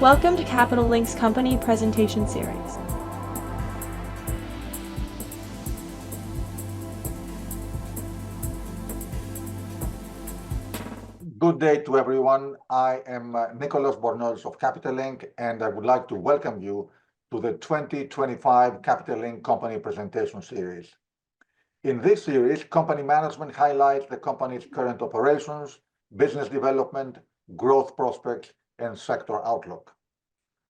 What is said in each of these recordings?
Welcome to Capital Link's company presentation series. Good day to everyone. I am Nicholas Bornoz of Capital Link, and I would like to welcome you to the 2025 Capital Link company presentation series. In this series, company management highlights the company's current operations, business development, growth prospects, and sector outlook.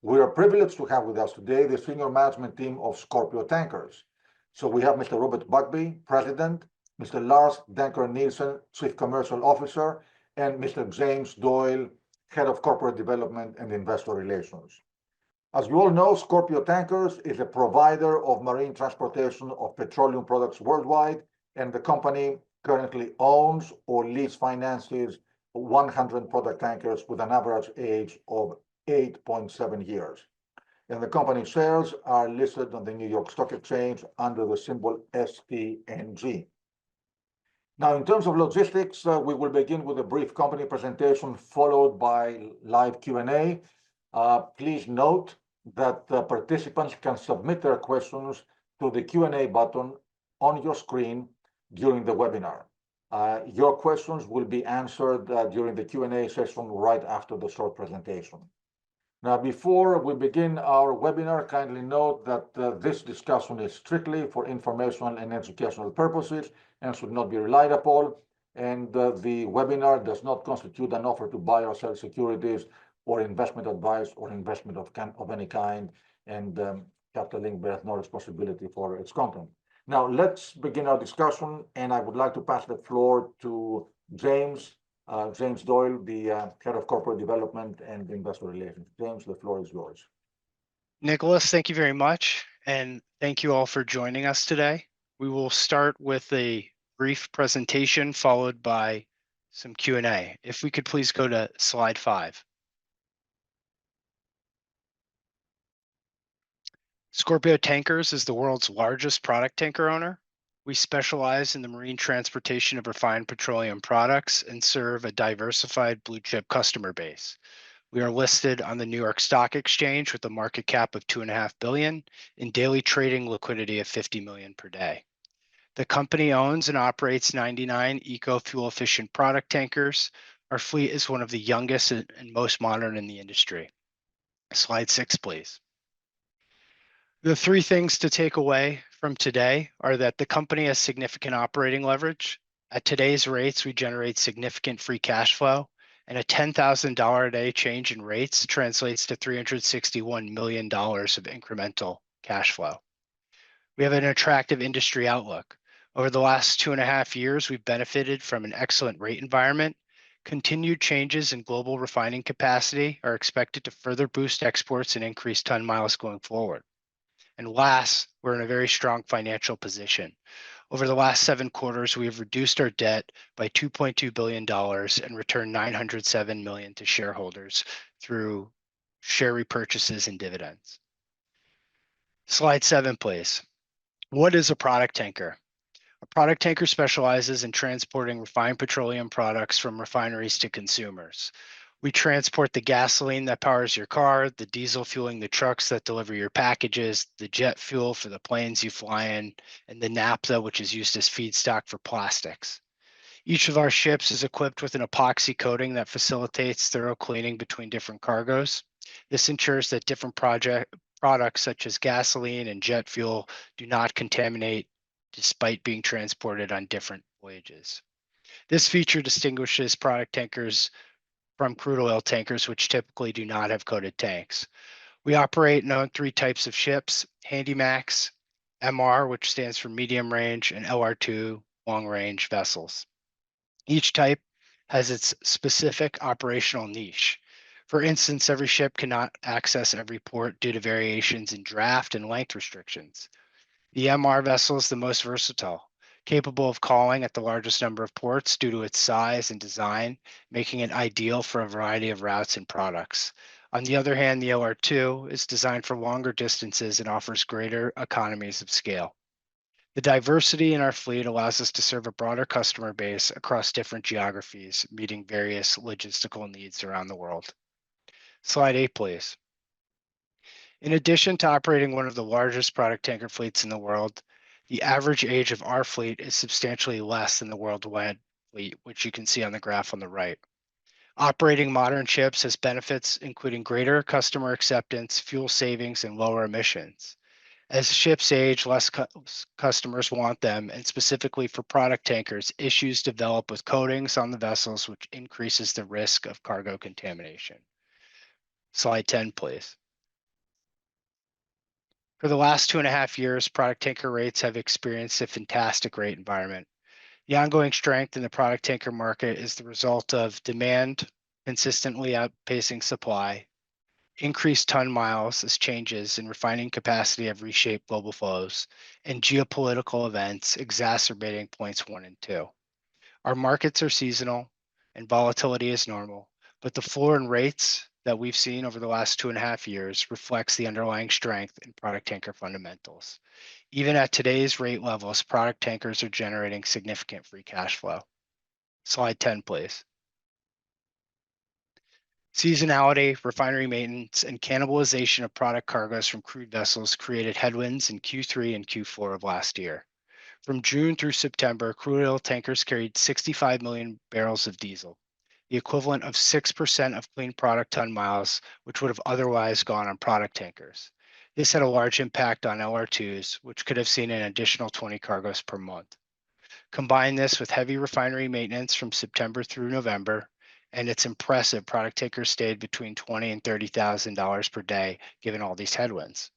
We are privileged to have with us today the senior management team of Scorpio Tankers. So we have Mr. Robert Bugbee, President, Mr. Lars Dencker Nielsen, Chief Commercial Officer, and Mr. James Doyle, Head of Corporate Development and Investor Relations. As you all know, Scorpio Tankers is a provider of marine transportation of petroleum products worldwide, and the company currently owns or lease finances 100 product tankers with an average age of 8.7 years. And the company shares are listed on the New York Stock Exchange under the symbol STNG. Now, in terms of logistics, we will begin with a brief company presentation followed by live Q&A. Please note that participants can submit their questions to the Q&A button on your screen during the webinar. Your questions will be answered during the Q&A session right after the short presentation. Now, before we begin our webinar, kindly note that this discussion is strictly for informational and educational purposes and should not be relied upon. And the webinar does not constitute an offer to buy or sell securities or investment advice or investment of any kind. And Capital Link bears no responsibility for its content. Now, let's begin our discussion. And I would like to pass the floor to James Doyle, the Head of Corporate Development and Investor Relations. James, the floor is yours. Nicholas, thank you very much. And thank you all for joining us today. We will start with a brief presentation followed by some Q&A. If we could please go to slide 5. Scorpio Tankers is the world's largest product tanker owner. We specialize in the marine transportation of refined petroleum products and serve a diversified blue chip customer base. We are listed on the New York Stock Exchange with a market cap of $2.5 billion and daily trading liquidity of 50 million per day. The company owns and operates 99 eco-fuel efficient product tankers. Our fleet is one of the youngest and most modern in the industry. Slide 6, please. The 3 things to take away from today are that the company has significant operating leverage. At today's rates, we generate significant free cash flow, and a $10,000 a day change in rates translates to $361 million of incremental cash flow. We have an attractive industry outlook. Over the last 2.5 years, we've benefited from an excellent rate environment. Continued changes in global refining capacity are expected to further boost exports and increase ton miles going forward. And last, we're in a very strong financial position. Over the last 7 quarters, we have reduced our debt by $2.2 billion and returned $907 million to shareholders through share repurchases and dividends. Slide 7, please. What is a product tanker? A product tanker specializes in transporting refined petroleum products from refineries to consumers. We transport the gasoline that powers your car, the diesel fueling the trucks that deliver your packages, the jet fuel for the planes you fly in, and the naphtha, which is used as feedstock for plastics. Each of our ships is equipped with an epoxy coating that facilitates thorough cleaning between different cargoes. This ensures that different products such as gasoline and jet fuel do not contaminate despite being transported on different voyages. This feature distinguishes product tankers from crude oil tankers, which typically do not have coated tanks. We operate and own 3 types of ships: Handymax, MR, which stands for medium range, and LR2, long range vessels. Each type has its specific operational niche. For instance, every ship cannot access every port due to variations in draft and length restrictions. The MR vessel is the most versatile, capable of calling at the largest number of ports due to its size and design, making it ideal for a variety of routes and products. On the other hand, the LR2 is designed for longer distances and offers greater economies of scale. The diversity in our fleet allows us to serve a broader customer base across different geographies, meeting various logistical needs around the world. Slide 8, please. In addition to operating one of the largest product tanker fleets in the world, the average age of our fleet is substantially less than the worldwide fleet, which you can see on the graph on the right. Operating modern ships has benefits including greater customer acceptance, fuel savings, and lower emissions. As ships age, less customers want them, and specifically for product tankers, issues develop with coatings on the vessels, which increases the risk of cargo contamination. Slide 10, please. For the last 2.5 years, product tanker rates have experienced a fantastic rate environment. The ongoing strength in the product tanker market is the result of demand consistently outpacing supply, increased ton miles as changes in refining capacity have reshaped global flows, and geopolitical events exacerbating points 1 and 2. Our markets are seasonal and volatility is normal, but the floor in rates that we've seen over the last 2.5 years reflects the underlying strength in product tanker fundamentals. Even at today's rate levels, product tankers are generating significant free cash flow. Slide 10, please. Seasonality, refinery maintenance, and cannibalization of product cargoes from crude vessels created headwinds in Q3 and Q4 of last year. From June through September, crude oil tankers carried 65 million barrels of diesel, the equivalent of 6% of clean product ton miles, which would have otherwise gone on product tankers. This had a large impact on LR2s, which could have seen an additional 20 cargoes per month. Combine this with heavy refinery maintenance from September through November, and it's impressive product tankers stayed between $20,000 and $30,000 per day, given all these headwinds.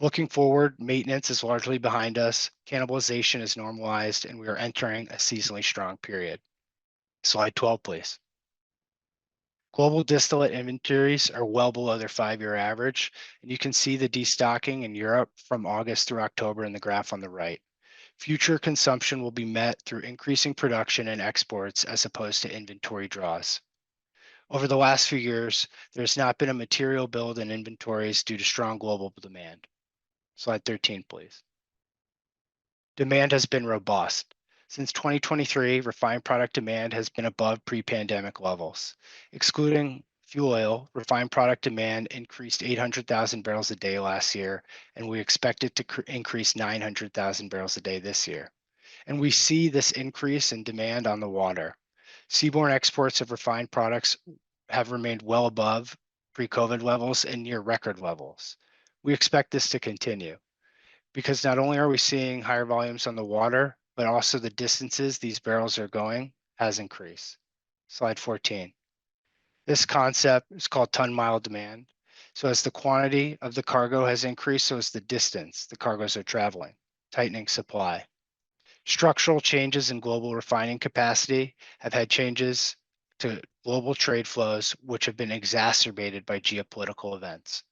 Looking forward, maintenance is largely behind us, cannibalization is normalized, and we are entering a seasonally strong period. Slide 12, please. Global distillate inventories are well below their 5-year average, and you can see the destocking in Europe from August through October in the graph on the right. Future consumption will be met through increasing production and exports as opposed to inventory draws. Over the last few years, there's not been a material build in inventories due to strong global demand. Slide 13, please. Demand has been robust. Since 2023, refined product demand has been above pre-pandemic levels. Excluding fuel oil, refined product demand increased 800,000 barrels a day last year, and we expect it to increase 900,000 barrels a day this year. And we see this increase in demand on the water. Seaborne exports of refined products have remained well above pre-COVID levels and near record levels. We expect this to continue because not only are we seeing higher volumes on the water, but also the distances these barrels are going has increased. Slide 14. This concept is called ton mile demand. So as the quantity of the cargo has increased, so is the distance the cargoes are traveling, tightening supply. Structural changes in global refining capacity have had changes to global trade flows, which have been exacerbated by geopolitical events.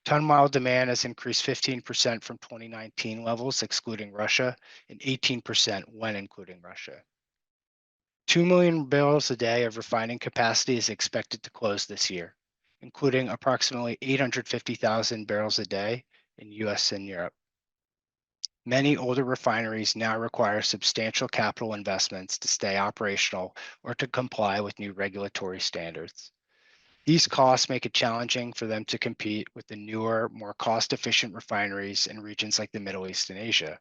Ton mile demand has increased 15% from 2019 levels, excluding Russia, and 18% when including Russia. 2 million barrels a day of refining capacity is expected to close this year, including approximately 850,000 barrels a day in US and Europe. Many older refineries now require substantial capital investments to stay operational or to comply with new regulatory standards. These costs make it challenging for them to compete with the newer, more cost-efficient refineries in regions like the Middle East and Asia.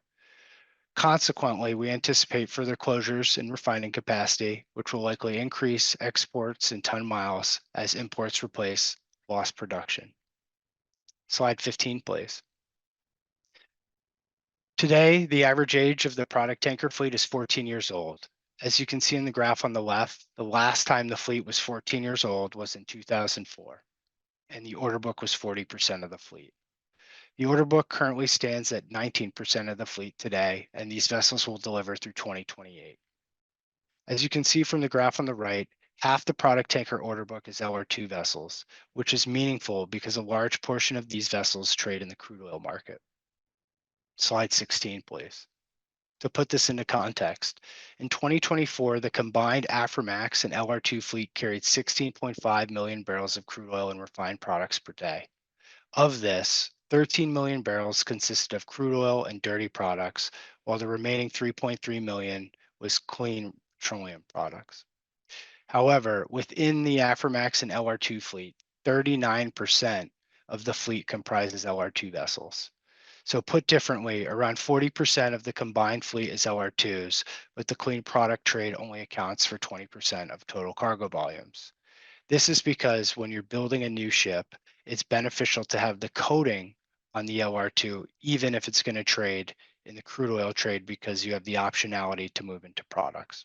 Consequently, we anticipate further closures in refining capacity, which will likely increase exports and ton miles as imports replace lost production. Slide 15, please. Today, the average age of the product tanker fleet is 14 years old. As you can see in the graph on the left, the last time the fleet was 14 years old was in 2004, and the order book was 40% of the fleet. The order book currently stands at 19% of the fleet today, and these vessels will deliver through 2028. As you can see from the graph on the right, half the product tanker order book is LR2 vessels, which is meaningful because a large portion of these vessels trade in the crude oil market. Slide 16, please. To put this into context, in 2024, the combined Aframax and LR2 fleet carried 16.5 million barrels of crude oil and refined products per day. Of this, 13 million barrels consisted of crude oil and dirty products, while the remaining 3.3 million was clean petroleum products. However, within the Aframax and LR2 fleet, 39% of the fleet comprises LR2 vessels. So put differently, around 40% of the combined fleet is LR2s, but the clean product trade only accounts for 20% of total cargo volumes. This is because when you're building a new ship, it's beneficial to have the coating on the LR2, even if it's going to trade in the crude oil trade, because you have the optionality to move into products.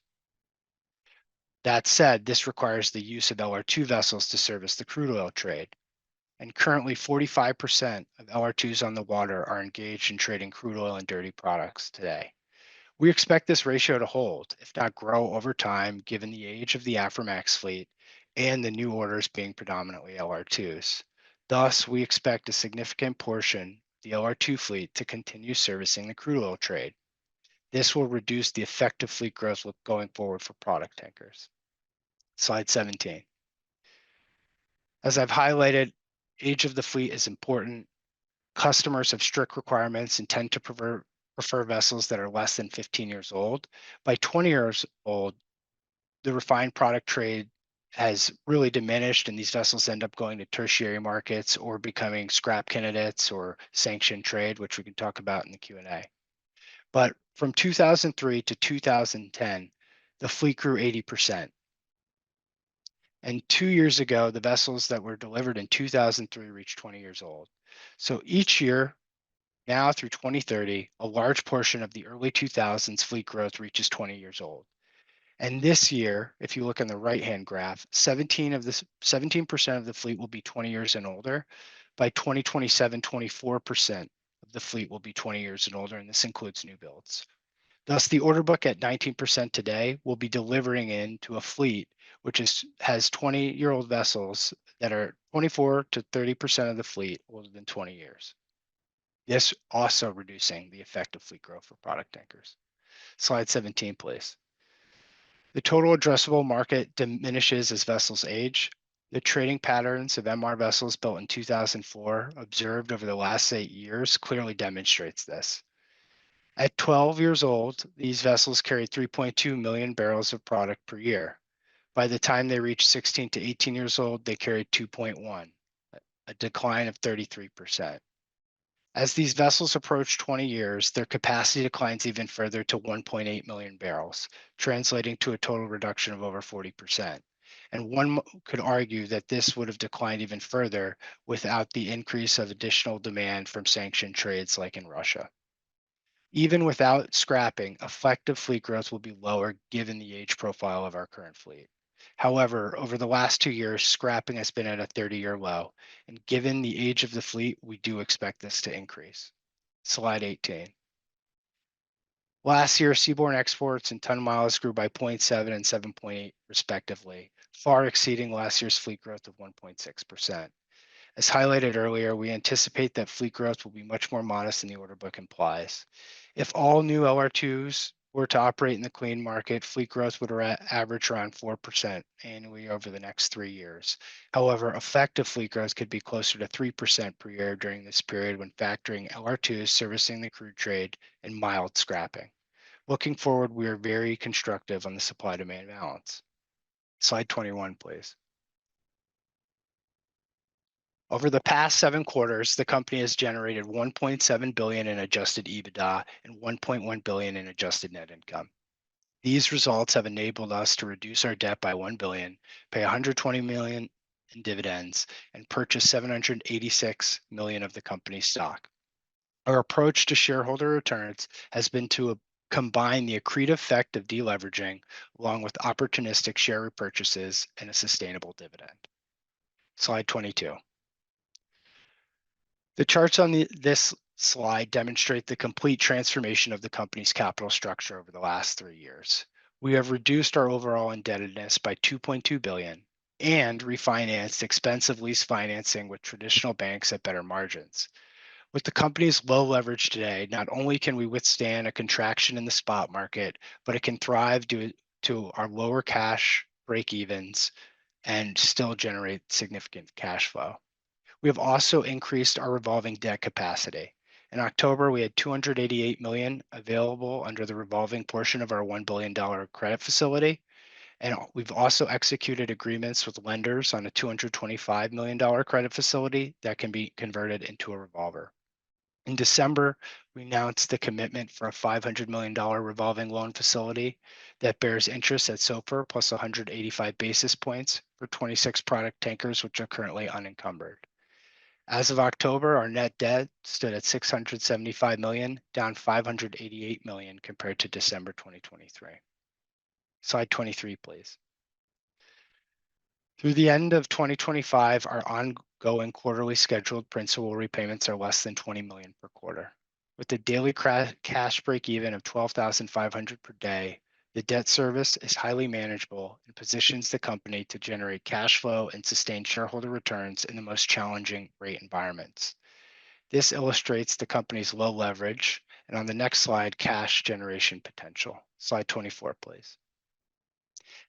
That said, this requires the use of LR2 vessels to service the crude oil trade. And currently 45% of LR2s on the water are engaged in trading crude oil and dirty products today. We expect this ratio to hold, if not grow over time, given the age of the Aframax fleet and the new orders being predominantly LR2s. Thus, we expect a significant portion of the LR2 fleet to continue servicing the crude oil trade. This will reduce the effective fleet growth going forward for product tankers. Slide 17. As I've highlighted, age of the fleet is important. Customers have strict requirements and tend to prefer vessels that are less than 15 years old. By 20 years old, the refined product trade has really diminished, and these vessels end up going to tertiary markets or becoming scrap candidates or sanctioned trade, which we can talk about in the Q&A. But from 2003 to 2010, the fleet grew 80%. And 2 years ago, the vessels that were delivered in 2003 reached 20 years old. So each year, now through 2030, a large portion of the early 2000s fleet growth reaches 20 years old. And this year, if you look on the right-hand graph, 17% of the fleet will be 20 years and older. By 2027, 24% of the fleet will be 20 years and older, and this includes new builds. Thus, the order book at 19% today will be delivering into a fleet which has 20-year-old vessels that are 24 to 30% of the fleet older than 20 years. This also reducing the effective fleet growth for product tankers. Slide 17, please. The total addressable market diminishes as vessels age. The trading patterns of MR vessels built in 2004 observed over the last 8 years clearly demonstrates this. At 12 years old, these vessels carried 3.2 million barrels of product per year. By the time they reached 16 to 18 years old, they carried 2.1, a decline of 33%. As these vessels approach 20 years, their capacity declines even further to 1.8 million barrels, translating to a total reduction of over 40%. And one could argue that this would have declined even further without the increase of additional demand from sanctioned trades like in Russia. Even without scrapping, effective fleet growth will be lower given the age profile of our current fleet. However, over the last 2 years, scrapping has been at a 30-year low, and given the age of the fleet, we do expect this to increase. Slide 18. Last year, seaborne exports and ton miles grew by 0.7 and 7.8 respectively, far exceeding last year's fleet growth of 1.6%. As highlighted earlier, we anticipate that fleet growth will be much more modest than the order book implies. If all new LR2s were to operate in the clean market, fleet growth would average around 4% annually over the next 3 years. However, effective fleet growth could be closer to 3% per year during this period when factoring LR2s servicing the crude trade and mild scrapping. Looking forward, we are very constructive on the supply-demand balance. Slide 21, please. Over the past 7 quarters, the company has generated $1.7 billion in adjusted EBITDA and $1.1 billion in adjusted net income. These results have enabled us to reduce our debt by $1 billion, pay $120 million in dividends, and purchase $786 million of the company's stock. Our approach to shareholder returns has been to combine the accretive effect of deleveraging along with opportunistic share repurchases and a sustainable dividend. Slide 22. The charts on this slide demonstrate the complete transformation of the company's capital structure over the last 3 years. We have reduced our overall indebtedness by $2.2 billion and refinanced expensive lease financing with traditional banks at better margins. With the company's low leverage today, not only can we withstand a contraction in the spot market, but it can thrive due to our lower cash break-evens and still generate significant cash flow. We have also increased our revolving debt capacity. In October, we had $288 million available under the revolving portion of our $1 billion credit facility. And we've also executed agreements with lenders on a $225 million credit facility that can be converted into a revolver. In December, we announced the commitment for a $500 million revolving loan facility that bears interest at SOFR plus 185 basis points for 26 product tankers, which are currently unencumbered. As of October, our net debt stood at $675 million, down $588 million compared to December 2023. Slide 23, please. Through the end of 2025, our ongoing quarterly scheduled principal repayments are less than $20 million per quarter. With a daily cash break-even of $12,500 per day, the debt service is highly manageable and positions the company to generate cash flow and sustain shareholder returns in the most challenging rate environments. This illustrates the company's low leverage, and on the next slide, cash generation potential. Slide 24, please.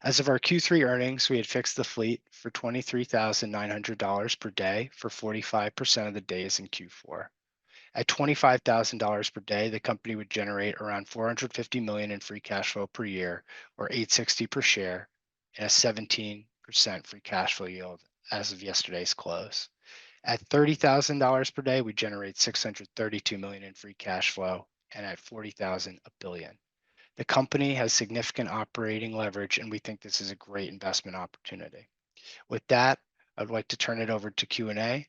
As of our Q3 earnings, we had fixed the fleet for $23,900 per day for 45% of the days in Q4. At $25,000 per day, the company would generate around $450 million in free cash flow per year, or $8.60 per share, and a 17% free cash flow yield as of yesterday's close. At $30,000 per day, we generate $632 million in free cash flow, and at $40,000, $1 billion. The company has significant operating leverage, and we think this is a great investment opportunity. With that, I'd like to turn it over to Q&A,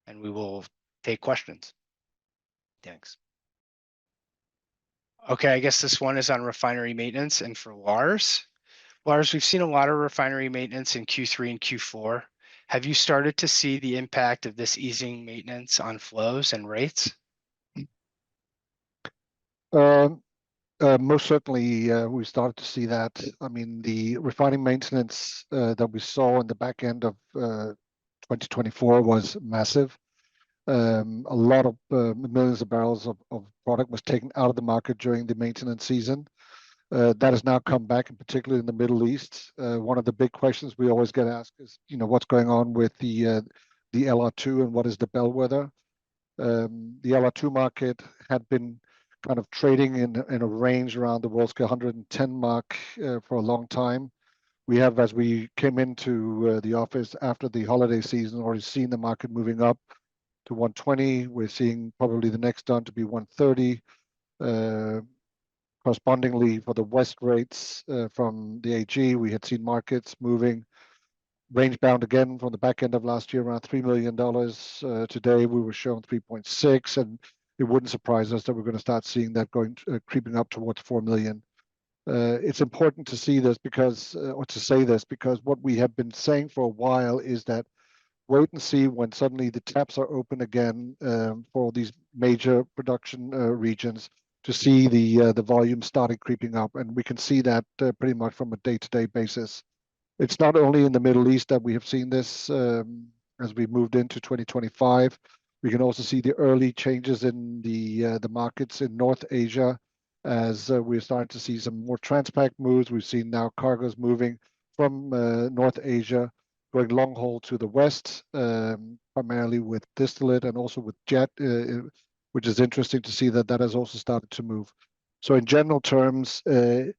and we will take questions. Thanks. Okay, I guess this one is on refinery maintenance, and for Lars. Lars, we've seen a lot of refinery maintenance in Q3 and Q4. Have you started to see the impact of this easing maintenance on flows and rates? Most certainly, we started to see that. I mean, the refining maintenance that we saw in the back end of 2024 was massive. A lot of millions of barrels of product was taken out of the market during the maintenance season. That has now come back, and particularly in the Middle East. One of the big questions we always get asked is, what's going on with the LR2 and what is the bellwether? The LR2 market had been kind of trading in a range around the World Scale 110 mark for a long time. We have, as we came into the office after the holiday season, already seen the market moving up to 120. We're seeing probably the next down to be 130. Correspondingly, for the West rates from the AG, we had seen markets moving range bound again from the back end of last year, around $3 million. Today, we were shown 3.6, and it wouldn't surprise us that we're going to start seeing that creeping up towards 4 million. It's important to see this because what we have been saying for a while is that wait and see when suddenly the taps are open again for these major production regions to see the volume starting creeping up, and we can see that pretty much from a day-to-day basis. It's not only in the Middle East that we have seen this as we moved into 2025. We can also see the early changes in the markets in North Asia as we're starting to see some more Transpac moves. We've seen now cargoes moving from North Asia, going long haul to the West, primarily with distillate and also with jet, which is interesting to see that has also started to move. So in general terms, it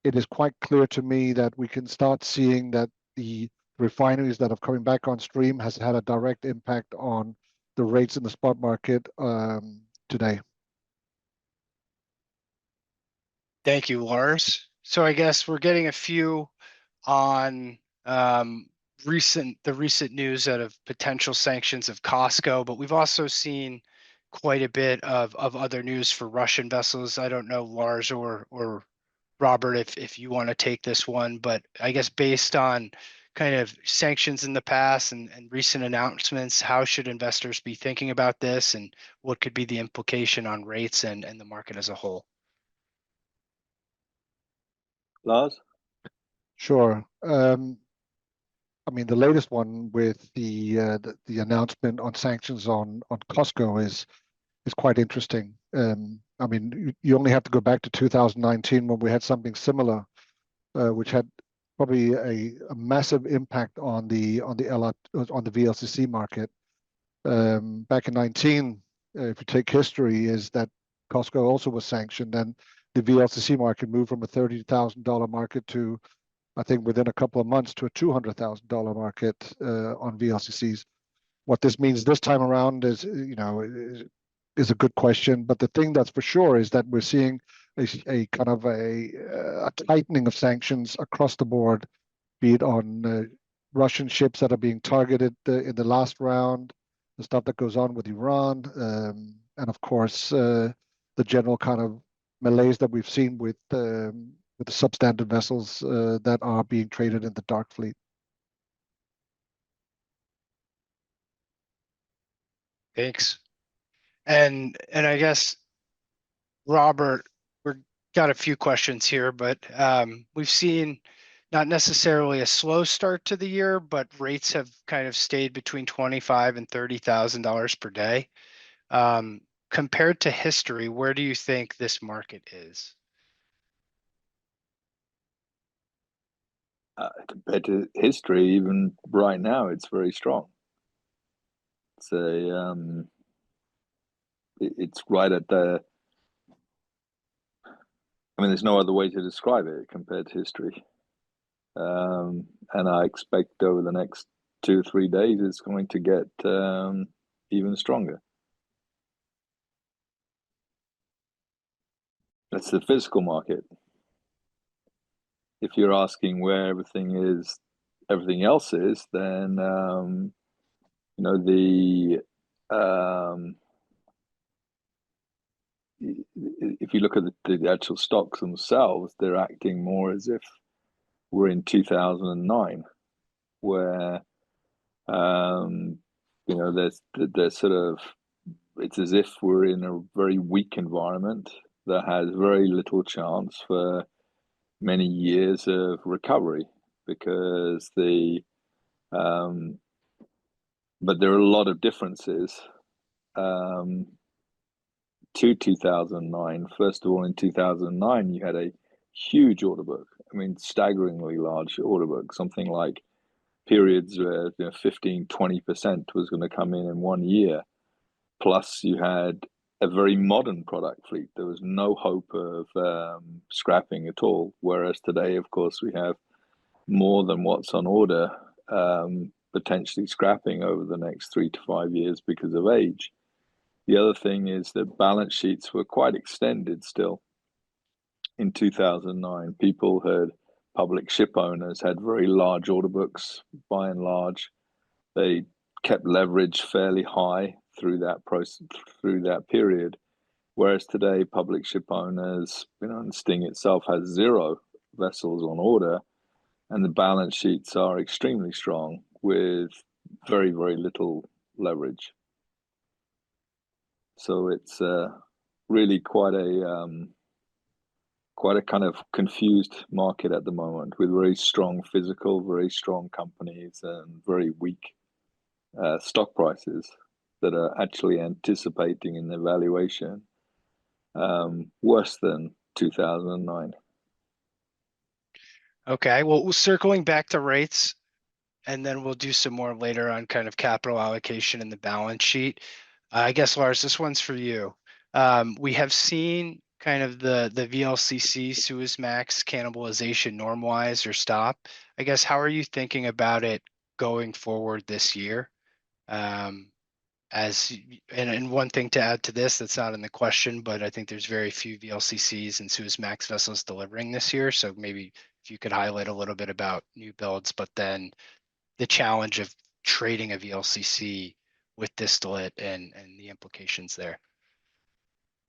is quite clear to me that we can start seeing that the refineries that are coming back on stream has had a direct impact on the rates in the spot market today. Thank you, Lars. So I guess we're getting a few on the recent news out of potential sanctions of COSCO, but we've also seen quite a bit of other news for Russian vessels. I don't know, Lars or Robert, if you want to take this one, but I guess based on kind of sanctions in the past and recent announcements, how should investors be thinking about this, and what could be the implication on rates and the market as a whole? Lars? Sure. I mean, the latest one with the announcement on sanctions on COSCO is quite interesting. I mean, you only have to go back to 2019 when we had something similar, which had probably a massive impact on the VLCC market. Back in 19, if you take history, is that COSCO also was sanctioned, and the VLCC market moved from a $30,000 market to I think, within a couple of months to a $200,000 market on VLCCs. What this means this time around is, is a good question. But the thing that's for sure is that we're seeing a kind of a tightening of sanctions across the board, be it on Russian ships that are being targeted in the last round, the stuff that goes on with Iran, and of course the general kind of malaise that we've seen with the substandard vessels that are being traded in the dark fleet. Thanks. And I guess, Robert, we've got a few questions here, but we've seen not necessarily a slow start to the year, but rates have kind of stayed between $25,000 and $30,000 per day. Compared to history, where do you think this market is? Compared to history, even right now, it's very strong. It's right at the. I mean, there's no other way to describe it compared to history. And I expect over the next 2 or 3 days, it's going to get even stronger. That's the physical market. If you're asking where everything else is, then if you look at the actual stocks themselves, they're acting more as if we're in 2009, where there's sort of, it's as if we're in a very weak environment that has very little chance for many years of recovery, because but there are a lot of differences to 2009. First of all, in 2009, you had a huge order book. I mean, staggeringly large order book, something like periods where 15, 20% was going to come in 1 year. Plus, you had a very modern product fleet. There was no hope of scrapping at all. Whereas today, of course, we have more than what's on order, potentially scrapping over the next 3 to 5 years because of age. The other thing is that balance sheets were quite extended still. In 2009, public ship owners had very large order books, by and large. They kept leverage fairly high through that process, through that period. Whereas today, public ship owners, and Sting itself has 0 vessels on order, and the balance sheets are extremely strong with very, very little leverage. So it's really quite a kind of confused market at the moment, with very strong physical, very strong companies, and very weak stock prices that are actually anticipating in their valuation worse than 2009. Okay, well, circling back to rates, and then we'll do some more later on kind of capital allocation in the balance sheet. I guess, Lars, this one's for you. We have seen kind of the VLCC Suezmax cannibalization normalize or stop. I guess, how are you thinking about it going forward this year? And one thing to add to this that's not in the question, but I think there's very few VLCCs and Suezmax vessels delivering this year. So maybe if you could highlight a little bit about new builds, but then the challenge of trading a VLCC with distillate and the implications there.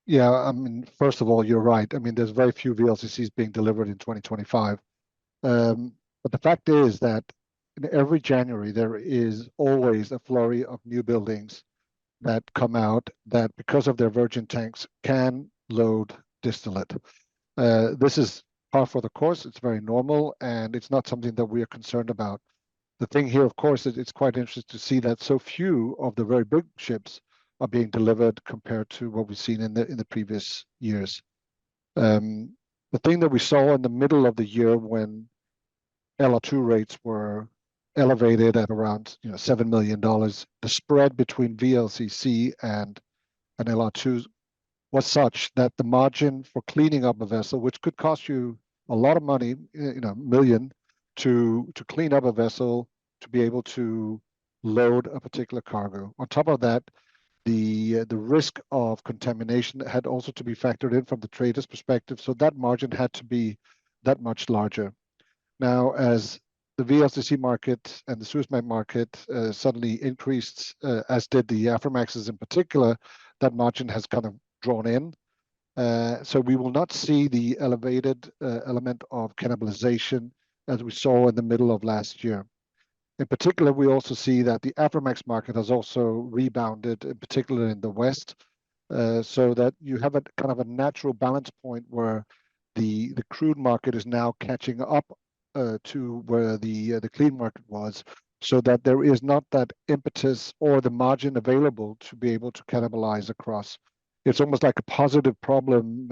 Yeah, I mean, first of all, you're right. I mean, there's very few VLCCs being delivered in 2025. But the fact is that in every January, there is always a flurry of new buildings that come out that, because of their virgin tanks, can load distillate. This is par for the course. It's very normal, and it's not something that we are concerned about. The thing here, of course, is it's quite interesting to see that so few of the very big ships are being delivered compared to what we've seen in the previous years. The thing that we saw in the middle of the year, when LR2 rates were elevated at around $7 million, the spread between VLCC and an LR2 was such that the margin for cleaning up a vessel, which could cost you a lot of money, $1 million, to clean up a vessel to be able to load a particular cargo. On top of that, the risk of contamination had also to be factored in from the trader's perspective, so that margin had to be that much larger. Now, as the VLCC market and the Suezmax market suddenly increased, as did the Aframaxes in particular, that margin has kind of drawn in. So we will not see the elevated element of cannibalization as we saw in the middle of last year. In particular, we also see that the Aframax market has also rebounded, in particular in the West, so that you have a kind of a natural balance point where the crude market is now catching up to where the clean market was, so that there is not that impetus or the margin available to be able to cannibalize across. It's almost like a positive problem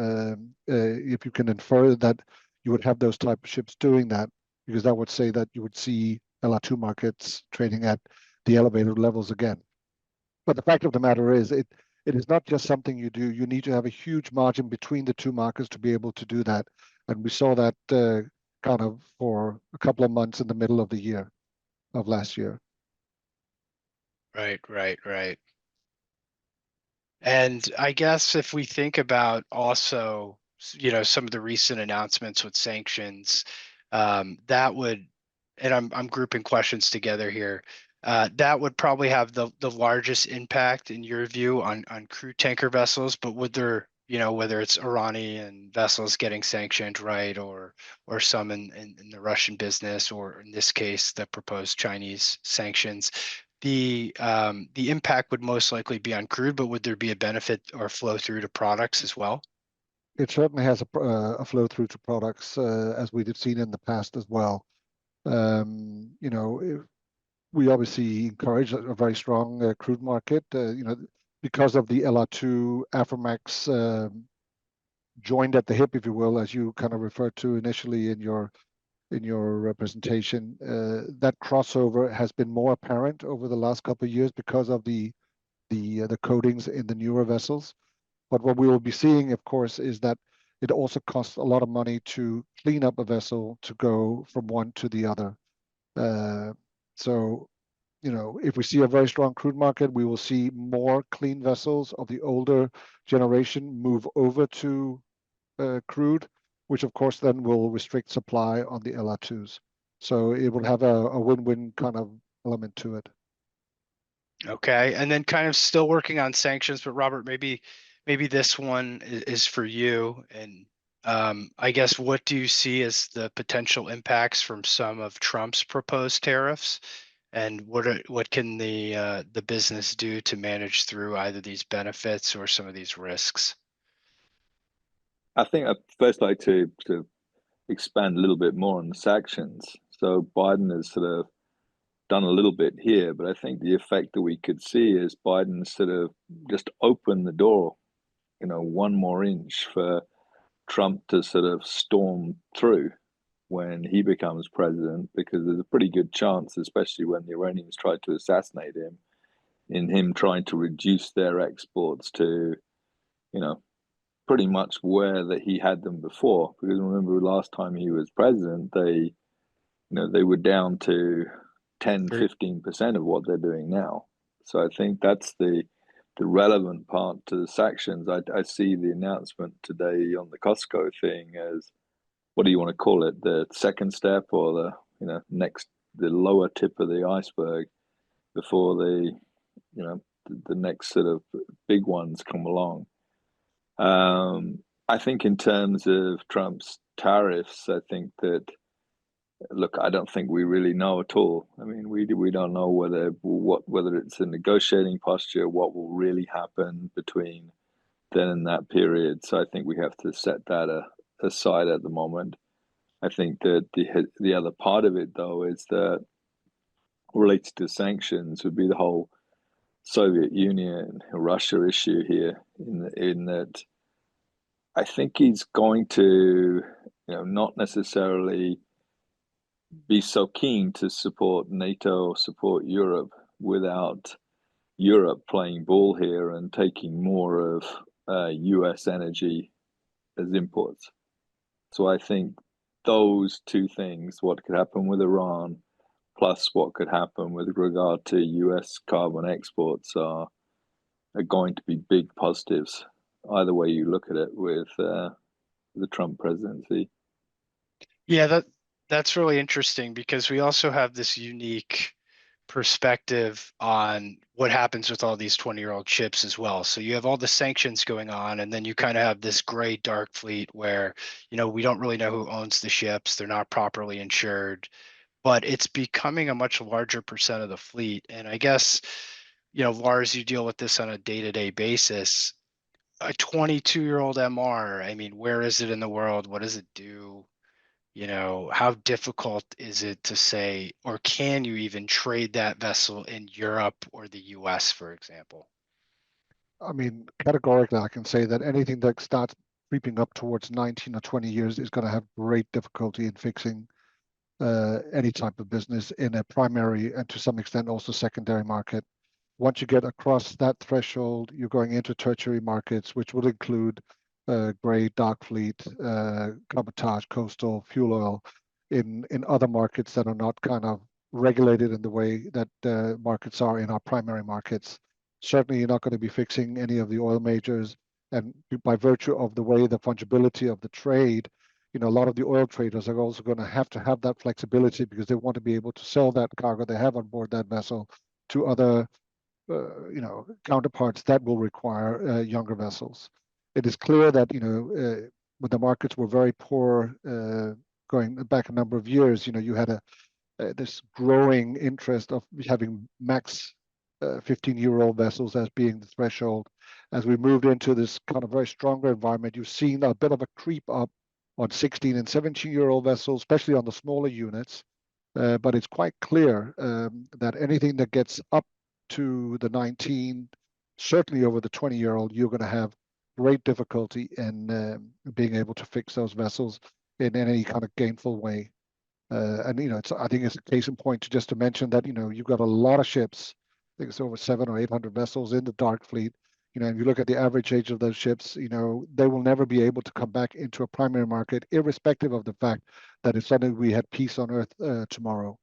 if you can infer that you would have those type of ships doing that, because that would say that you would see LR2 markets trading at the elevated levels again. But the fact of the matter is, it is not just something you do. You need to have a huge margin between the two markets to be able to do that. And we saw that kind of for a couple of months in the middle of the year, of last year. Right. And I guess if we think about also, some of the recent announcements with sanctions, that would, and I'm grouping questions together here, that would probably have the largest impact in your view on crude tanker vessels. But would there, whether it's Iranian vessels getting sanctioned, right, or some in the Russian business, or in this case the proposed Chinese sanctions, the impact would most likely be on crude, but would there be a benefit or flow through to products as well? It certainly has a flow through to products, as we've seen in the past as well. We obviously encourage a very strong crude market, because of the LR2 Aframax joined at the hip, if you will, as you kind of referred to initially in your presentation. That crossover has been more apparent over the last couple of years because of the coatings in the newer vessels. But what we will be seeing, of course, is that it also costs a lot of money to clean up a vessel to go from one to the other. So, if we see a very strong crude market, we will see more clean vessels of the older generation move over to crude, which of course then will restrict supply on the LR2s. So it will have a win-win kind of element to it. Okay, and then kind of still working on sanctions, but Robert, maybe this one is for you. And I guess, what do you see as the potential impacts from some of Trump's proposed tariffs, and what can the business do to manage through either these benefits or some of these risks? I think I'd first like to expand a little bit more on the sanctions. So Biden has sort of done a little bit here, but I think the effect that we could see is Biden sort of just opened the door, one more inch for Trump to sort of storm through when he becomes president, because there's a pretty good chance, especially when the Iranians tried to assassinate him, in him trying to reduce their exports to, pretty much where that he had them before. Because remember, last time he was president, they were down to 10-15% of what they're doing now. So I think that's the relevant part to the sanctions. I see the announcement today on the Costco thing as, what do you want to call it, the second step, or the the lower tip of the iceberg before the next sort of big ones come along. I think in terms of Trump's tariffs, I think that, look, I don't think we really know at all. I mean, we don't know whether it's a negotiating posture, what will really happen between then and that period. So I think we have to set that aside at the moment. I think that the other part of it, though, is that related to sanctions would be the whole Soviet Union, Russia issue here, in that I think he's going to, not necessarily be so keen to support NATO or support Europe without Europe playing ball here and taking more of US energy as imports. So I think those two things, what could happen with Iran, plus what could happen with regard to US carbon exports, are going to be big positives, either way you look at it, with the Trump presidency. Yeah, that's really interesting because we also have this unique perspective on what happens with all these 20-year-old ships as well. So you have all the sanctions going on, and then you kind of have this gray dark fleet where, we don't really know who owns the ships. They're not properly insured, but it's becoming a much larger percent of the fleet. And I guess, Lars, you deal with this on a day-to-day basis. A 22-year-old MR, I mean, where is it in the world? What does it do? How difficult is it to say, or can you even trade that vessel in Europe or the US, for example? I mean, categorically, I can say that anything that starts creeping up towards 19 or 20 years is going to have great difficulty in fixing any type of business in a primary and to some extent also secondary market. Once you get across that threshold, you're going into tertiary markets, which will include gray, dark fleet, cabotage, coastal, fuel oil in other markets that are not kind of regulated in the way that markets are in our primary markets. Certainly, you're not going to be fixing any of the oil majors. And by virtue of the way the fungibility of the trade, a lot of the oil traders are also going to have that flexibility because they want to be able to sell that cargo they have on board that vessel to other counterparts that will require younger vessels. It is clear that when the markets were very poor going back a number of years, you had this growing interest of having max 15-year-old vessels as being the threshold. As we moved into this kind of very stronger environment, you've seen a bit of a creep up on 16 and 17-year-old vessels, especially on the smaller units. But it's quite clear that anything that gets up to the 19, certainly over the 20-year-old, you're going to have great difficulty in being able to fix those vessels in any kind of gainful way. And I think it's a case in point to mention that you've got a lot of ships. I think it's over 700 or 800 vessels in the dark fleet. If you look at the average age of those ships, they will never be able to come back into a primary market, irrespective of the fact that if suddenly we had peace on Earth tomorrow.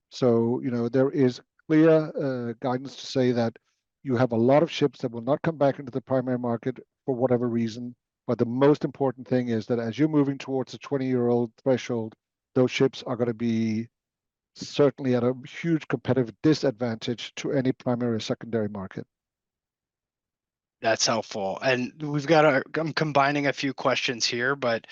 So there is clear guidance to say that you have a lot of ships that will not come back into the primary market for whatever reason. But the most important thing is that as you're moving towards the 20-year-old threshold, those ships are going to be certainly at a huge competitive disadvantage to any primary or secondary market. That's helpful. And I'm combining a few questions here, but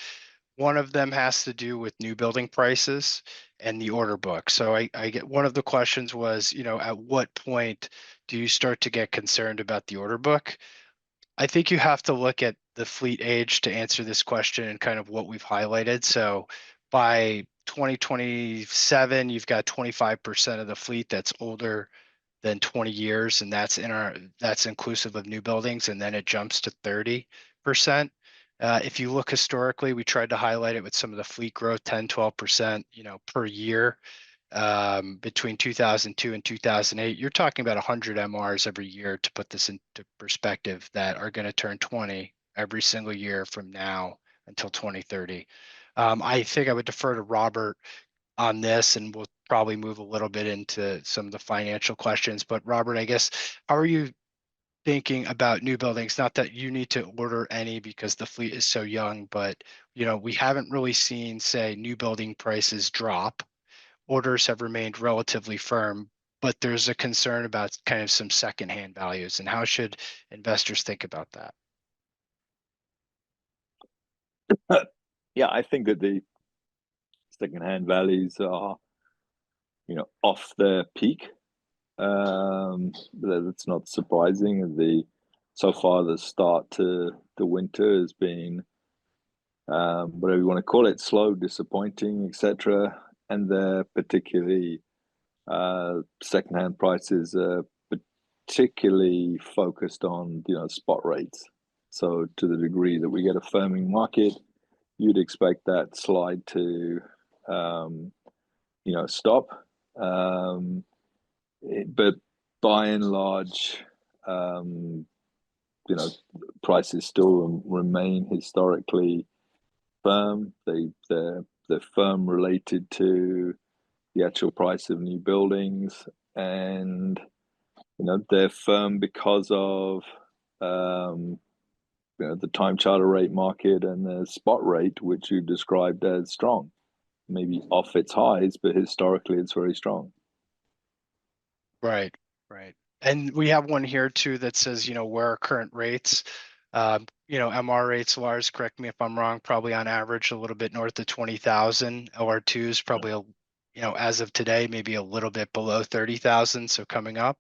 one of them has to do with new building prices and the order book. So I get one of the questions was, at what point do you start to get concerned about the order book? I think you have to look at the fleet age to answer this question and kind of what we've highlighted. So by 2027, you've got 25% of the fleet that's older than 20 years, and that's inclusive of new buildings, and then it jumps to 30%. If you look historically, we tried to highlight it with some of the fleet growth, 10, 12%, per year between 2002 and 2008. You're talking about 100 MRs every year, to put this into perspective, that are going to turn 20 every single year from now until 2030. I think I would defer to Robert on this, and we'll probably move a little bit into some of the financial questions. But Robert, I guess, how are you thinking about new buildings? Not that you need to order any because the fleet is so young, but we haven't really seen, say, new building prices drop. Orders have remained relatively firm, but there's a concern about kind of some secondhand values. And how should investors think about that? Yeah, I think that the secondhand values are, off their peak. That's not surprising. So far the start to the winter has been, whatever you want to call it, slow, disappointing, etc. And they're particularly secondhand prices are particularly focused on spot rates. So to the degree that we get a firming market, you'd expect that slide to stop. But by and large, prices still remain historically firm. They're they're firm related to the actual price of new buildings, and they're firm because of the time charter rate market and the spot rate, which you described as strong, maybe off its highs, but historically it's very strong. Right, right. And we have one here too that says, where are current rates? MR rates, Lars, correct me if I'm wrong, probably on average a little bit north of 20,000. LR2s probably, as of today, maybe a little bit below 30,000. So coming up,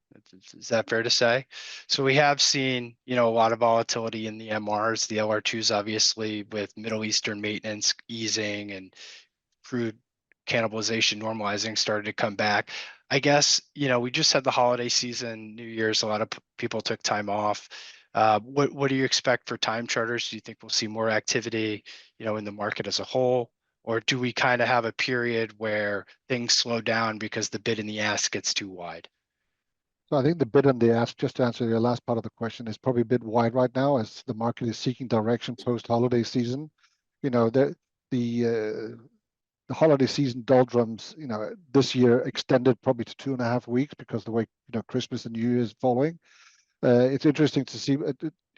is that fair to say? So we have seen, a lot of volatility in the MRs, the LR2s, obviously with Middle Eastern maintenance easing and crude cannibalization normalizing started to come back. I guess, we just had the holiday season, New Year's, a lot of people took time off. What do you expect for time charters? Do you think we'll see more activity, in the market as a whole? Or do we kind of have a period where things slow down because the bid and the ask gets too wide? So I think the bid and the ask, just to answer your last part of the question, is probably a bit wide right now as the market is seeking direction post-holiday season. The holiday season doldrums, this year extended probably to 2.5 weeks because the way, Christmas and New Year is following. It's interesting to see.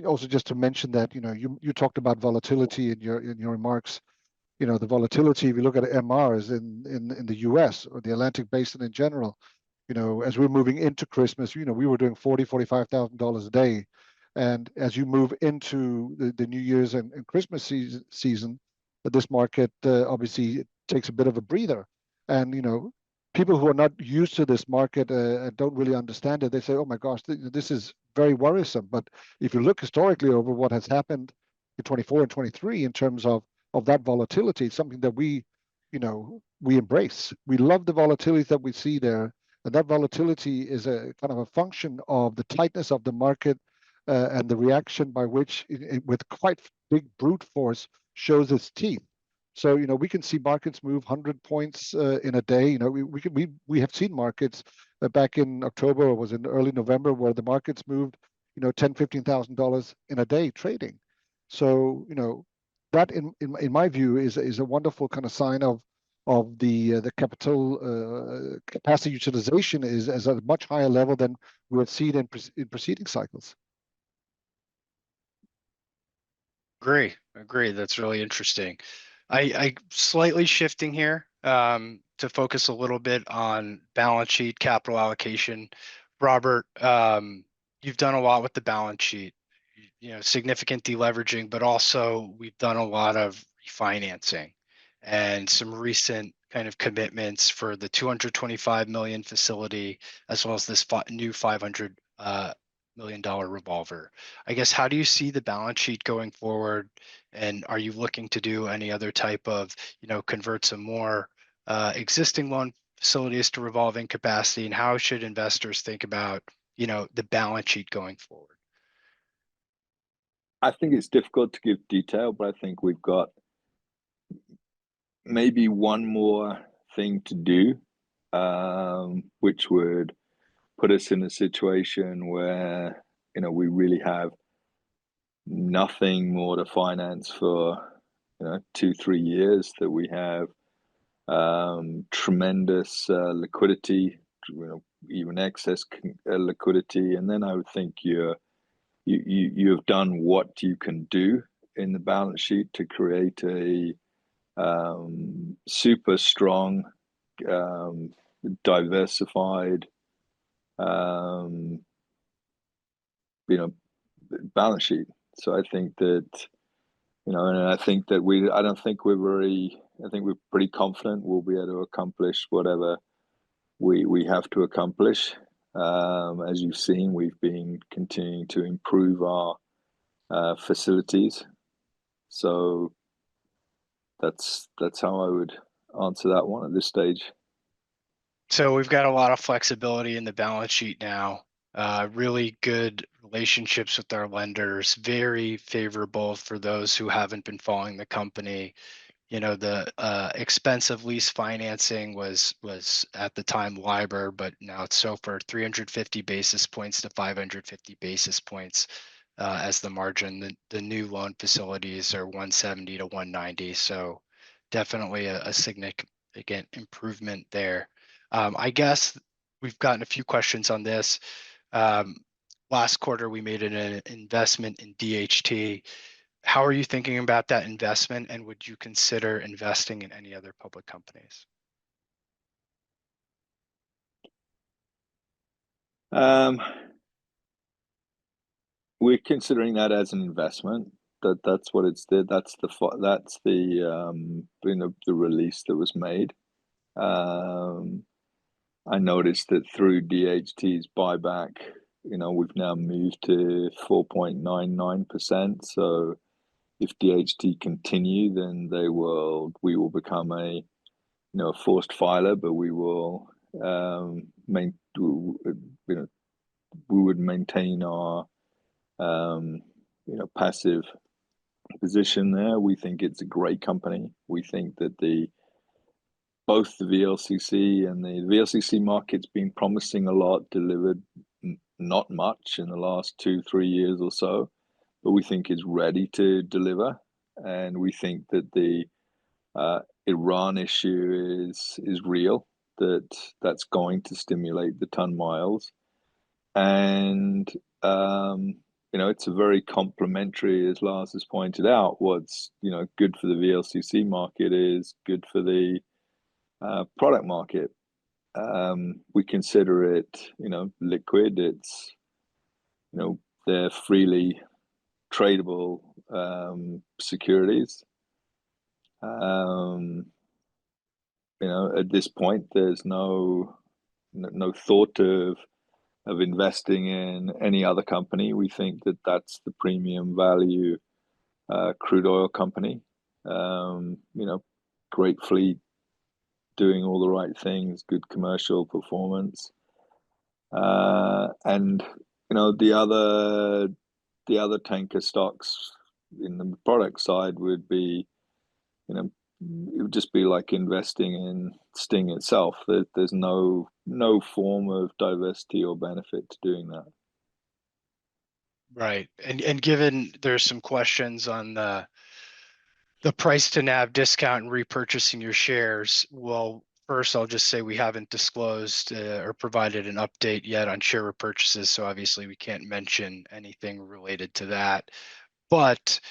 Also, just to mention that, you talked about volatility in your remarks. The volatility, if you look at MRs in the US or the Atlantic Basin in general, as we're moving into Christmas, we were doing $45,000 a day. And as you move into the New Year's and Christmas season, this market obviously takes a bit of a breather. And, people who are not used to this market and don't really understand it, they say, oh my gosh, this is very worrisome. But if you look historically over what has happened in 24 and 23 in terms of that volatility, it's something that we embrace. We love the volatility that we see there. And that volatility is a kind of a function of the tightness of the market and the reaction by which, with quite big brute force, shows its teeth. So we can see markets move 100 points in a day. We have seen markets back in October or was in early November where the markets moved $10,000-$15,000 in a day trading. So that in my view is a wonderful kind of sign of the capital capacity utilization is at a much higher level than we have seen in preceding cycles. Agree. That's really interesting. I slightly shifting here to focus a little bit on balance sheet capital allocation. Robert, you've done a lot with the balance sheet, significant deleveraging, but also we've done a lot of refinancing and some recent kind of commitments for the 225 million facility, as well as this new $500 million revolver. I guess, how do you see the balance sheet going forward? And are you looking to do any other type of, convert some more existing loan facilities to revolving capacity? And how should investors think about, the balance sheet going forward? I think it's difficult to give detail, but I think we've got maybe one more thing to do, which would put us in a situation where we really have nothing more to finance for 2-3 years, that we have tremendous liquidity, even excess liquidity, and then I would think you have done what you can do in the balance sheet to create a super strong, diversified, balance sheet. So I think that, and I think that I think we're pretty confident we'll be able to accomplish whatever we have to accomplish. As you've seen, we've been continuing to improve our facilities. So that's how I would answer that one at this stage. So we've got a lot of flexibility in the balance sheet now. Really good relationships with our lenders, very favorable for those who haven't been following the company. The expensive lease financing was at the time LIBOR, but now it's SOFR, 350 basis points to 550 basis points as the margin. The new loan facilities are 170 to 190. So definitely a significant improvement there. I guess we've gotten a few questions on this. Last quarter, we made an investment in DHT. How are you thinking about that investment, and would you consider investing in any other public companies? We're considering that as an investment. That's what it's there. That's the the release that was made. I noticed that through DHT's buyback, we've now moved to 4.99%. So if DHT continue, then we will become a forced filer, but we will we would maintain our passive position there. We think it's a great company. We think that both the VLCC and the VLCC market's been promising a lot, delivered not much in the last 2-3 years or so, but we think is ready to deliver. And we think that the Iran issue is real, that's going to stimulate the ton miles. And it's a very complementary, as Lars has pointed out. What's good for the VLCC market is good for the product market. We consider it liquid. It's they're freely tradable securities. At this point, there's no thought of investing in any other company. We think that that's the premium value crude oil company. Great fleet, doing all the right things, good commercial performance. And the other tanker stocks in the product side would be, it would just be like investing in Sting itself. There's no form of diversity or benefit to doing that. Right. And given there's some questions on the price to NAV discount and repurchasing your shares, well, first I'll just say we haven't disclosed or provided an update yet on share repurchases, so obviously we can't mention anything related to that. But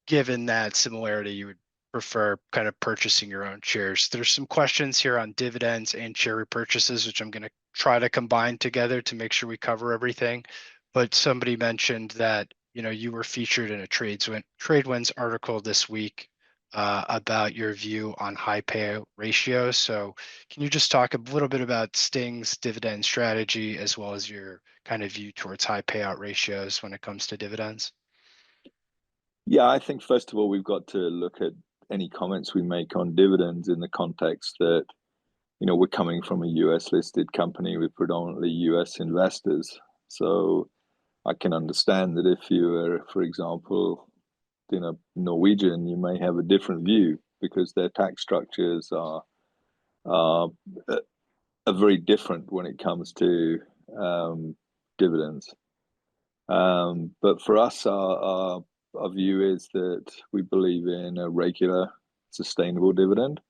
given that similarity, you would prefer kind of purchasing your own shares. There's some questions here on dividends and share repurchases, which I'm going to try to combine together to make sure we cover everything. But somebody mentioned that you were featured in a TradeWinds article this week about your view on high payout ratios. So can you just talk a little bit about Sting's dividend strategy as well as your kind of view towards high payout ratios when it comes to dividends? Yeah, I think first of all, we've got to look at any comments we make on dividends in the context that, we're coming from a US listed company with predominantly US investors. So I can understand that if you are, for example, Norwegian, you may have a different view because their tax structures are very different when it comes to dividends. But for us, our view is that we believe in a regular, sustainable dividend.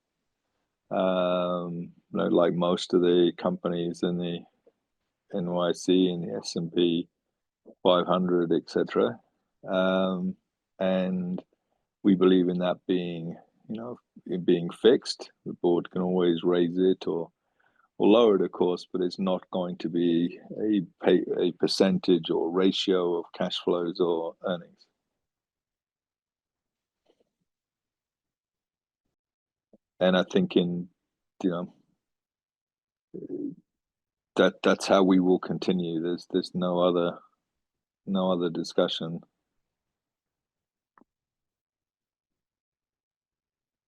Like most of the companies in the NYSE and the S&P 500, etc. And we believe in that being fixed. The board can always raise it or lower it, of course, but it's not going to be a percentage or ratio of cash flows or earnings. And I think that's how we will continue. There's no other discussion.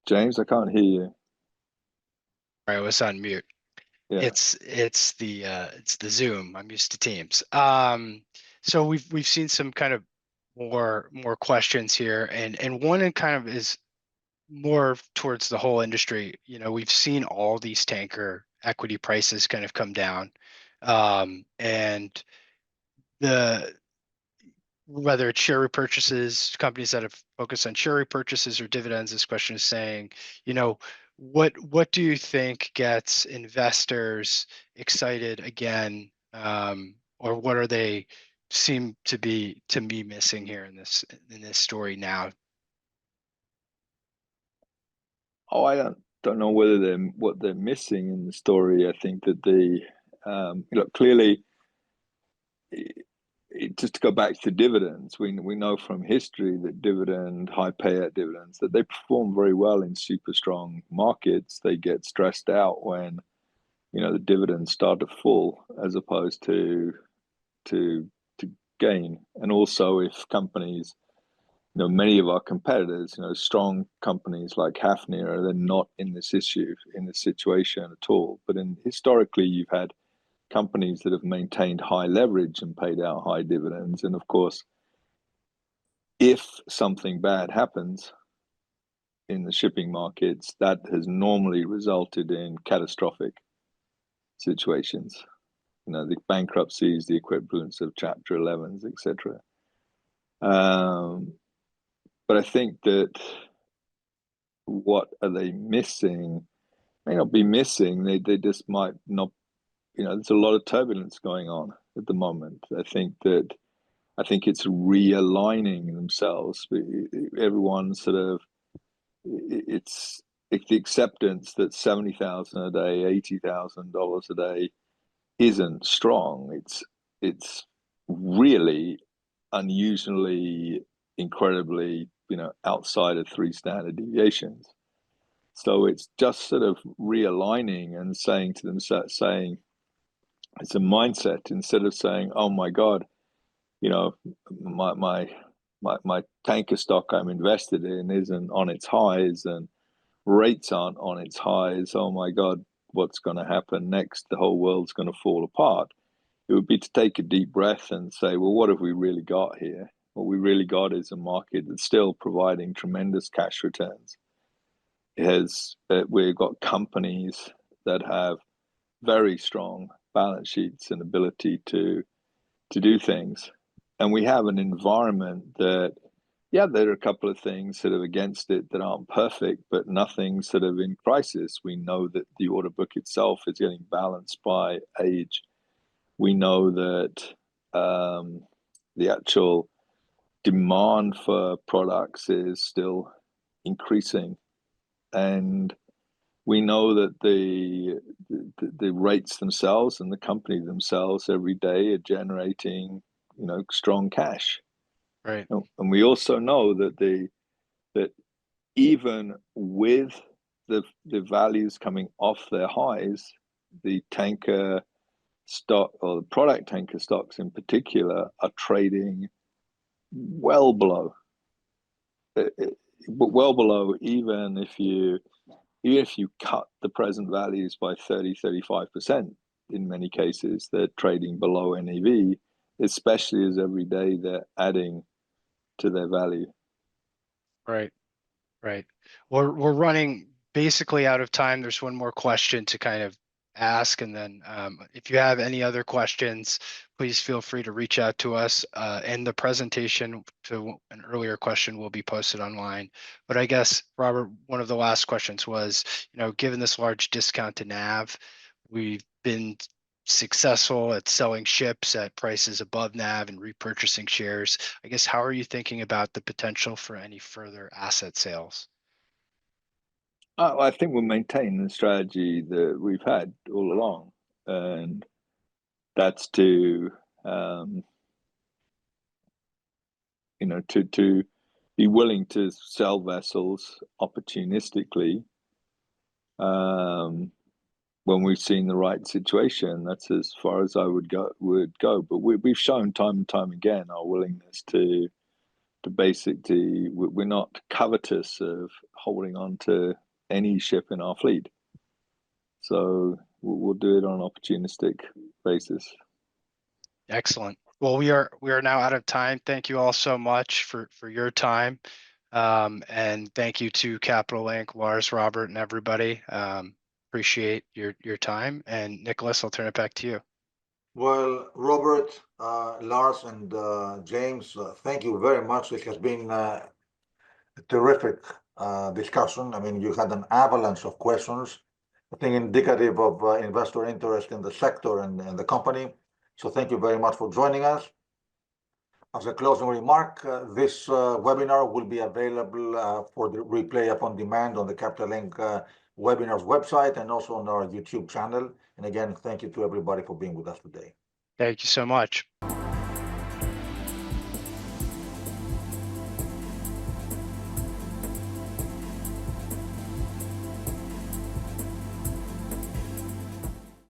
James, I can't hear you. I was on mute. Yeah. It's the Zoom. I'm used to Teams. So we've seen some kind of more questions here, and one kind of is more towards the whole industry. We've seen all these tanker equity prices kind of come down, and whether it's share repurchases, companies that have focused on share repurchases or dividends, this question is saying, you know, what do you think gets investors excited again, or what are they seem to be missing here in this story now? Oh, I don't know whether what they're missing in the story. I think that clearly, just to go back to dividends, we know from history that high payout dividends, that they perform very well in super strong markets. They get stressed out when the dividends start to fall as opposed to gain. And also, if companies, many of our competitors, strong companies like Hafnia, they're not in this situation at all. But historically, you've had companies that have maintained high leverage and paid out high dividends. And of course, if something bad happens in the shipping markets, that has normally resulted in catastrophic situations. The bankruptcies, the equivalents of Chapter 11s, etc. But I think that what are they missing? May not be missing. They just might not. There's a lot of turbulence going on at the moment. I think it's realigning themselves. Everyone sort of, it's the acceptance that 70,000 a day, $80,000 a day isn't strong. It's really unusually, incredibly, outside of 3 standard deviations. So it's just sort of realigning and saying to them, saying it's a mindset, instead of saying, oh my God, my tanker stock I'm invested in isn't on its highs and rates aren't on its highs. Oh my God, what's going to happen next? The whole world's going to fall apart. It would be to take a deep breath and say, well, what have we really got here? What we really got is a market that's still providing tremendous cash returns. We've got companies that have very strong balance sheets and ability to do things. And we have an environment that, there are a couple of things sort of against it that aren't perfect, but nothing sort of in crisis. We know that the order book itself is getting balanced by age. We know that the actual demand for products is still increasing, and we know that the rates themselves and the company themselves every day are generating strong cash. Right. And we also know that that even with the values coming off their highs, the tanker stock, or the product tanker stocks in particular, are trading well below, even if you cut the present values by 35%, in many cases, they're trading below NAV, especially as every day they're adding to their value. Right. We're running basically out of time. There's one more question to kind of ask, and then if you have any other questions, please feel free to reach out to us. And the presentation to an earlier question will be posted online. But I guess, Robert, one of the last questions was, given this large discount to NAV, we've been successful at selling ships at prices above NAV and repurchasing shares. I guess, how are you thinking about the potential for any further asset sales? I think we'll maintain the strategy that we've had all along, and that's to to be willing to sell vessels opportunistically when we've seen the right situation. That's as far as I would go. But we've shown time and time again our willingness to basically, we're not covetous of holding on to any ship in our fleet. So we'll do it on an opportunistic basis. Excellent. Well, we are now out of time. Thank you all so much for your time. And thank you to Capital Link, Lars, Robert, and everybody. Appreciate your time. And Nicholas, I'll turn it back to you. Well, Robert, Lars, and James, thank you very much. It has been a terrific discussion. I mean, you had an avalanche of questions, I think indicative of investor interest in the sector and the company. So thank you very much for joining us. As a closing remark, this webinar will be available for the replay upon demand on the Capital Link webinars website and also on our YouTube channel. And again, thank you to everybody for being with us today. Thank you so much.